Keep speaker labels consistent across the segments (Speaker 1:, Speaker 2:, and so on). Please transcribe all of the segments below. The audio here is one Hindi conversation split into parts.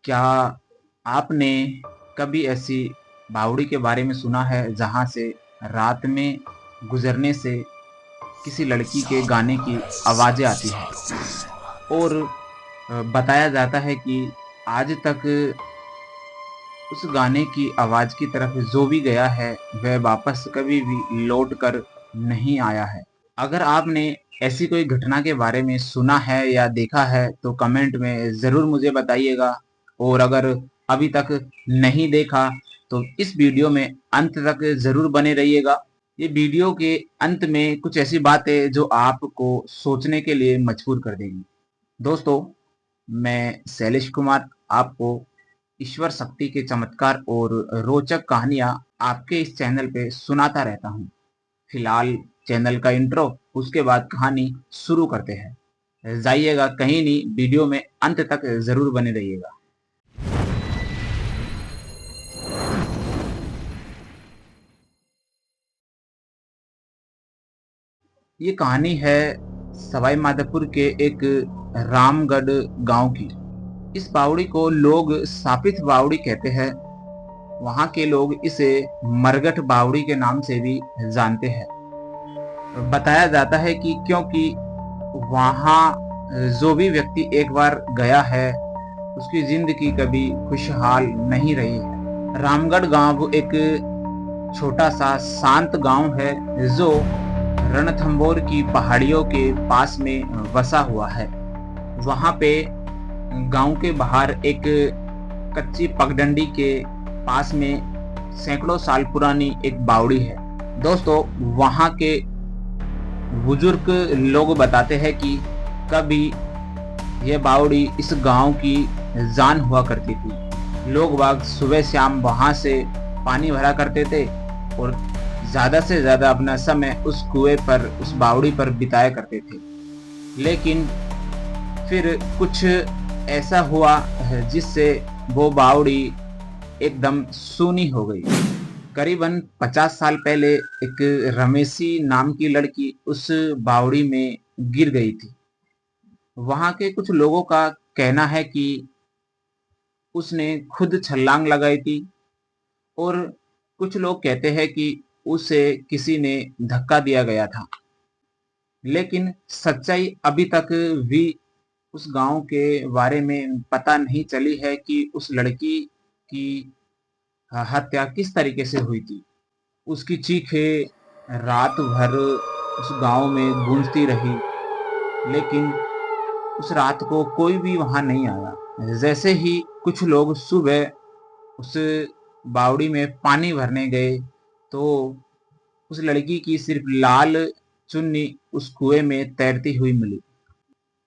Speaker 1: क्या आपने कभी ऐसी बावड़ी के बारे में सुना है जहाँ से रात में गुजरने से किसी लड़की के गाने की आवाज़ें आती है और बताया जाता है कि आज तक उस गाने की आवाज़ की तरफ जो भी गया है वह वापस कभी भी लौट कर नहीं आया है। अगर आपने ऐसी कोई घटना के बारे में सुना है या देखा है तो कमेंट में ज़रूर मुझे बताइएगा। और अगर अभी तक नहीं देखा तो इस वीडियो में अंत तक ज़रूर बने रहिएगा। ये वीडियो के अंत में कुछ ऐसी बातें जो आपको सोचने के लिए मजबूर कर देंगी। दोस्तों, मैं शैलेश कुमार आपको ईश्वर शक्ति के चमत्कार और रोचक कहानियां आपके इस चैनल पे सुनाता रहता हूं। फिलहाल चैनल का इंट्रो, उसके बाद कहानी शुरू करते हैं। जाइएगा कहीं नहीं, वीडियो में अंत तक जरूर बने रहिएगा। ये कहानी है सवाई माधोपुर के एक रामगढ़ गांव की। इस बावड़ी को लोग सापित बावड़ी कहते हैं। वहाँ के लोग इसे मरगट बावड़ी के नाम से भी जानते हैं। बताया जाता है कि क्योंकि वहाँ जो भी व्यक्ति एक बार गया है उसकी जिंदगी कभी खुशहाल नहीं रही है। रामगढ़ गांव एक छोटा सा शांत गांव है जो रणथंभौर की पहाड़ियों के पास में बसा हुआ है। वहाँ पे गांव के बाहर एक कच्ची पगडंडी के पास में सैकड़ों साल पुरानी एक बावड़ी है। दोस्तों, वहाँ के बुजुर्ग लोग बताते हैं कि कभी यह बावड़ी इस गांव की जान हुआ करती थी। लोग बाग सुबह शाम वहां से पानी भरा करते थे और ज्यादा से ज्यादा अपना समय उस कुएं पर, उस बावड़ी पर बिताया करते थे। लेकिन फिर कुछ ऐसा हुआ जिससे वो बावड़ी एकदम सूनी हो गई। करीबन 50 साल पहले एक रमेशी नाम की लड़की उस बावड़ी में गिर गई थी। वहां के कुछ लोगों का कहना है कि उसने खुद छलांग लगाई थी और कुछ लोग कहते हैं कि उसे किसी ने धक्का दिया गया था। लेकिन सच्चाई अभी तक भी उस गांव के बारे में पता नहीं चली है कि उस लड़की की हत्या किस तरीके से हुई थी। उसकी चीखें रात भर उस गांव में गूंजती रही, लेकिन उस रात को कोई भी वहां नहीं आया। जैसे ही कुछ लोग सुबह उस बावड़ी में पानी भरने गए तो उस लड़की की सिर्फ लाल चुन्नी उस कुएं में तैरती हुई मिली।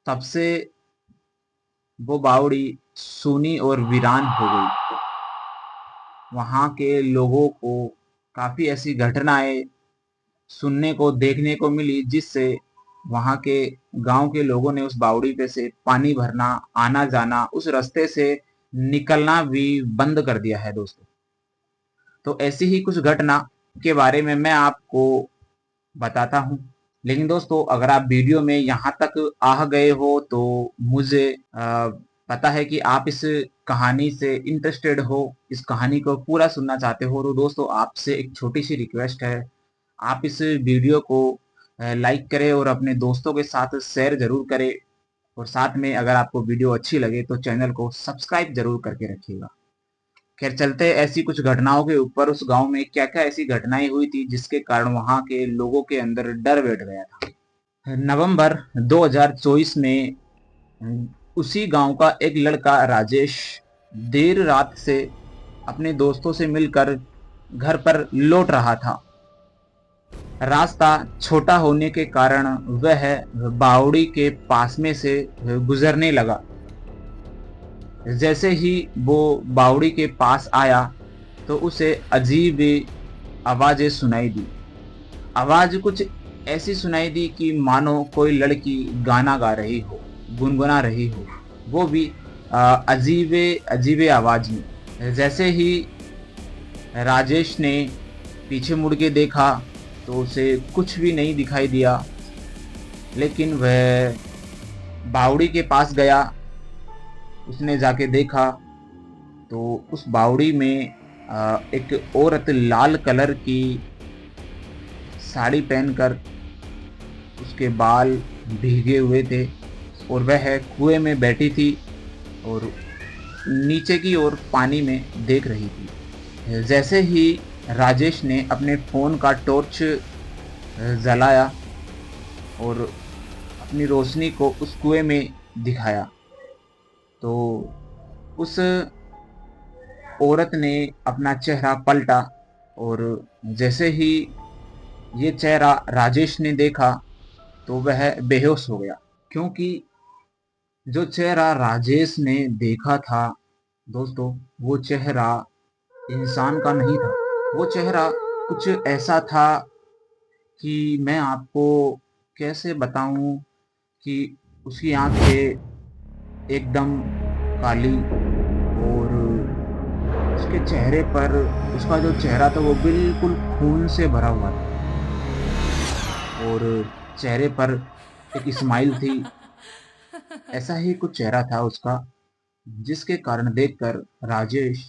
Speaker 1: तब से वो बावड़ी सूनी और वीरान हो गई। वहां के लोगों को काफी ऐसी घटनाएं सुनने को, देखने को मिली जिससे वहां के गांव के लोगों ने उस बावड़ी पे से पानी भरना, आना जाना, उस रास्ते से निकलना भी बंद कर दिया है। दोस्तों, तो ऐसी ही कुछ घटना के बारे में मैं आपको बताता हूँ। लेकिन दोस्तों, अगर आप वीडियो में यहाँ तक आ गए हो तो मुझे पता है कि आप इस कहानी से इंटरेस्टेड हो, इस कहानी को पूरा सुनना चाहते हो। तो दोस्तों, आपसे एक छोटी सी रिक्वेस्ट है, आप इस वीडियो को लाइक करें और अपने दोस्तों के साथ शेयर जरूर करें। और साथ में अगर आपको वीडियो अच्छी लगे तो चैनल को सब्सक्राइब जरूर करके रखिएगा। खैर, चलते ऐसी कुछ घटनाओं के ऊपर। उस गांव में क्या क्या ऐसी घटनाएं हुई थी जिसके कारण वहां के लोगों के अंदर डर बैठ गया था। नवंबर 2024 में उसी गांव का एक लड़का राजेश देर रात से अपने दोस्तों से मिलकर घर पर लौट रहा था। रास्ता छोटा होने के कारण वह बावड़ी के पास में से गुजरने लगा। जैसे ही वो बावड़ी के पास आया तो उसे अजीब आवाजें सुनाई दी। आवाज कुछ ऐसी सुनाई दी कि मानो कोई लड़की गाना गा रही हो, गुनगुना रही हो, वो भी अजीबे अजीबे आवाज में। जैसे ही राजेश ने पीछे मुड़ के देखा तो उसे कुछ भी नहीं दिखाई दिया। लेकिन वह बावड़ी के पास गया, उसने जाके देखा तो उस बावड़ी में एक औरत लाल कलर की साड़ी पहनकर, उसके बाल भीगे हुए थे और वह कुएं में बैठी थी और नीचे की ओर पानी में देख रही थी। जैसे ही राजेश ने अपने फोन का टॉर्च जलाया और अपनी रोशनी को उस कुएं में दिखाया, तो उस औरत ने अपना चेहरा पलटा और जैसे ही ये चेहरा राजेश ने देखा तो वह बेहोश हो गया। क्योंकि जो चेहरा राजेश ने देखा था दोस्तों, वो चेहरा इंसान का नहीं था। वो चेहरा कुछ ऐसा था कि मैं आपको कैसे बताऊं कि उसकी आंखें एकदम काली और उसके चेहरे पर, उसका जो चेहरा था वो बिल्कुल खून से भरा हुआ था और चेहरे पर एक स्माइल थी। ऐसा ही कुछ चेहरा था उसका, जिसके कारण देखकर राजेश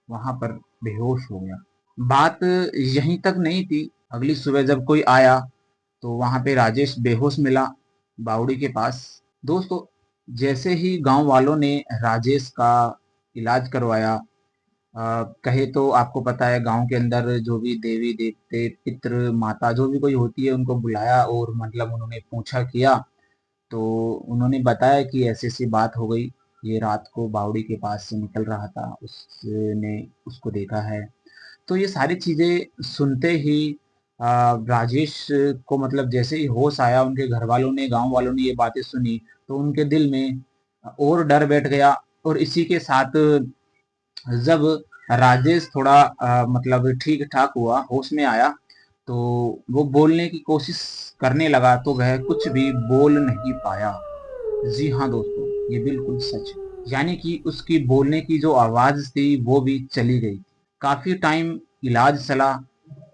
Speaker 1: वहां पर बेहोश हो गया। बात यहीं तक नहीं थी। अगली सुबह जब कोई आया तो वहां पे राजेश बेहोश मिला बावड़ी के पास। दोस्तों, जैसे ही गांव वालों ने राजेश का इलाज करवाया, कहे तो आपको पता है गांव के अंदर जो भी देवी देवते पितृ माता जो भी कोई होती है उनको बुलाया और मतलब उन्होंने पूछा किया। तो उन्होंने बताया कि ऐसी ऐसी बात हो गई, ये रात को बावड़ी के पास से निकल रहा था, उसने उसको देखा है। तो ये सारी चीजें सुनते ही राजेश को मतलब जैसे ही होश आया, उनके घर वालों ने गांव वालों ने ये बातें सुनी तो उनके दिल में और डर बैठ गया। और इसी के साथ जब राजेश थोड़ा मतलब ठीक ठाक हुआ, होश में आया, तो वो बोलने की कोशिश करने लगा तो वह कुछ भी बोल नहीं पाया। जी हाँ दोस्तों, ये बिल्कुल सच है। यानी कि उसकी बोलने की जो आवाज थी वो भी चली गई। काफी टाइम इलाज चला।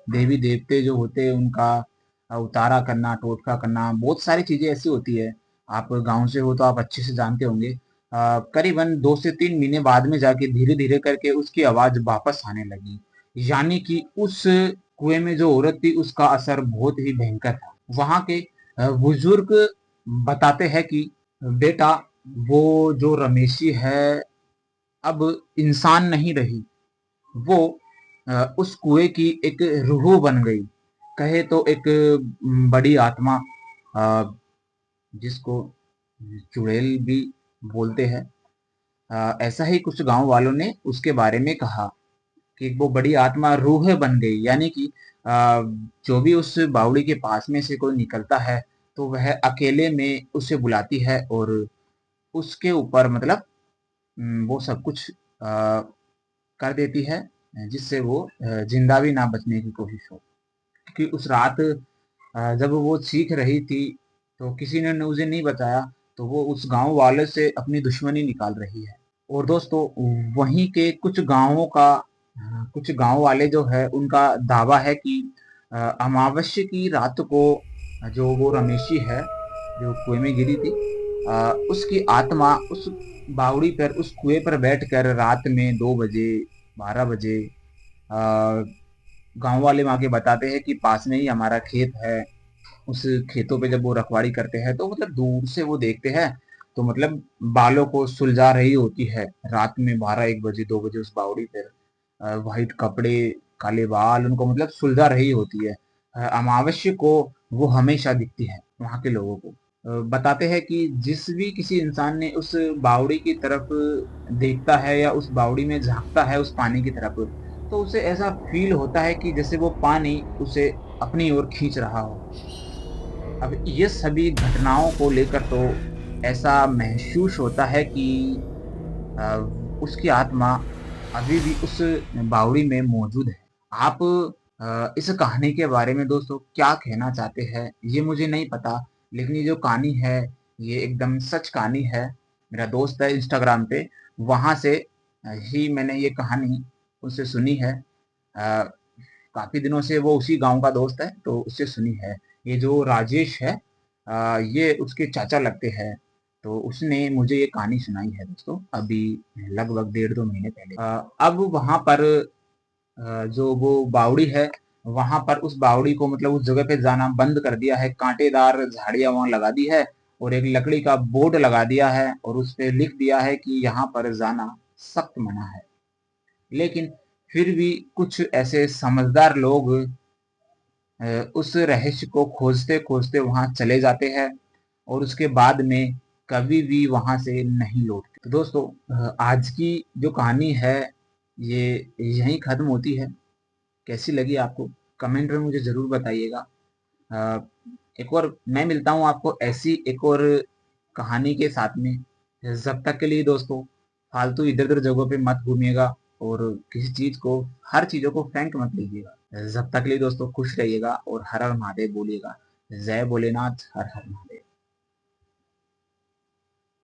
Speaker 1: देवी देवते जो होते हैं उनका उतारा करना, टोटका करना, बहुत सारी चीजें ऐसी होती है। आप गांव से हो तो आप अच्छे से जानते होंगे। करीबन 2 से 3 महीने बाद में जाके धीरे धीरे करके उसकी आवाज वापस आने लगी। यानी कि उस कुएं में जो औरत थी उसका असर बहुत ही भयंकर था। वहां के बुजुर्ग बताते हैं कि बेटा, वो जो रमेशी है अब इंसान नहीं रही, वो उस कुएं की एक रूह बन गई। कहे तो एक बड़ी आत्मा, अ, जिसको चुड़ैल भी बोलते हैं। ऐसा ही कुछ गांव वालों ने उसके बारे में कहा कि वो बड़ी आत्मा रूह बन गई। यानी कि जो भी उस बावड़ी के पास में से कोई निकलता है तो वह अकेले में उसे बुलाती है और उसके ऊपर मतलब वो सब कुछ कर देती है, जिससे वो जिंदा भी ना बचने की कोशिश हो। क्योंकि उस रात जब वो चीख रही थी तो किसी ने उसे नहीं बताया, तो वो उस गांव वाले से अपनी दुश्मनी निकाल रही है। और दोस्तों, वहीं के कुछ गांवों का कुछ गांव वाले जो है उनका दावा है कि अमावस्या की रात को जो वो रमेशी है जो कुएं में गिरी थी, उसकी आत्मा उस बावड़ी पर, उस कुएं पर बैठकर रात में 2 बजे, 12 बजे गांव वाले वहां के बताते हैं कि पास में ही हमारा खेत है। उस खेतों पे जब वो रखवाड़ी करते हैं तो मतलब दूर से वो देखते हैं तो मतलब बालों को सुलझा रही होती है रात में 12, 1 बजे, 2 बजे उस बावड़ी पर। वाइट कपड़े, काले बाल, उनको मतलब सुलझा रही होती है। अमावस्या को वो हमेशा दिखती है वहां के लोगों को। बताते हैं कि जिस भी किसी इंसान ने उस बावड़ी की तरफ देखता है या उस बावड़ी में झांकता है उस पानी की तरफ, तो उसे ऐसा फील होता है कि जैसे वो पानी उसे अपनी ओर खींच रहा हो। अब ये सभी घटनाओं को लेकर तो ऐसा महसूस होता है कि अ, उसकी आत्मा अभी भी उस बावड़ी में मौजूद है। आप इस कहानी के बारे में दोस्तों क्या कहना चाहते हैं ये मुझे नहीं पता, लेकिन ये जो कहानी है ये एकदम सच कहानी है। मेरा दोस्त है इंस्टाग्राम पे, वहां से ही मैंने ये कहानी उससे सुनी है। काफी दिनों से वो उसी गांव का दोस्त है तो उससे सुनी है। ये जो राजेश है, ये उसके चाचा लगते हैं। तो उसने मुझे ये कहानी सुनाई है दोस्तों, अभी लगभग 1.5-2 महीने पहले। अब वहां पर जो वो बावड़ी है, वहां पर उस बावड़ी को मतलब उस जगह पे जाना बंद कर दिया है। कांटेदार झाड़ियां वहां लगा दी है और एक लकड़ी का बोर्ड लगा दिया है और उस पे लिख दिया है कि यहाँ पर जाना सख्त मना है। लेकिन फिर भी कुछ ऐसे समझदार लोग उस रहस्य को खोजते खोजते वहां चले जाते हैं और उसके बाद में कभी भी वहां से नहीं लौटते। तो दोस्तों, आज की जो कहानी है ये यहीं खत्म होती है। कैसी लगी आपको कमेंट में मुझे जरूर बताइएगा। अ, एक और मैं मिलता हूँ आपको ऐसी एक और कहानी के साथ में। जब तक के लिए दोस्तों, फालतू इधर उधर जगहों पे मत घूमिएगा और किसी चीज को, हर चीजों को फेंक मत लीजिएगा। जब तक के लिए दोस्तों खुश रहिएगा और हर हर महादेव बोलिएगा। जय भोलेनाथ, हर हर महादेव।